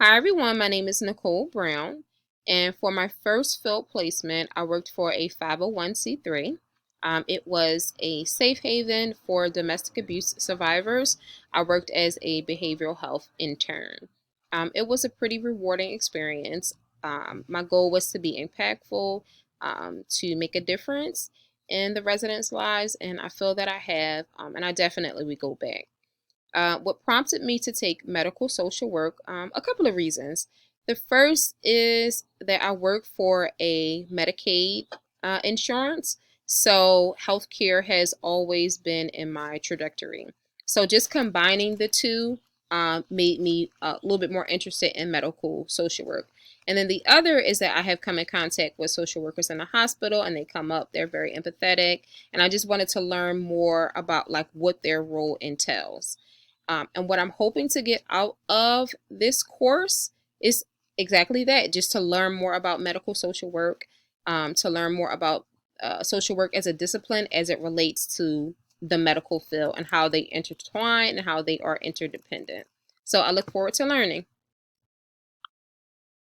Hi everyone, my name is Nicole Brown, and for my first field placement, I worked for a 501c3. It was a safe haven for domestic abuse survivors. I worked as a behavioral health intern. It was a pretty rewarding experience. My goal was to be impactful, to make a difference in the residents' lives, and I feel that I have, and I definitely would go back. What prompted me to take medical social work? A couple of reasons. The first is that I work for a Medicaid insurance, so healthcare has always been in my trajectory. So just combining the two made me a little bit more interested in medical social work. And then the other is that I have come in contact with social workers in the hospital, and they come up, they're very empathetic, and I just wanted to learn more about like what their role entails. And what I'm hoping to get out of this course is exactly that, just to learn more about medical social work, to learn more about social work as a discipline as it relates to the medical field and how they intertwine and how they are interdependent. So I look forward to learning.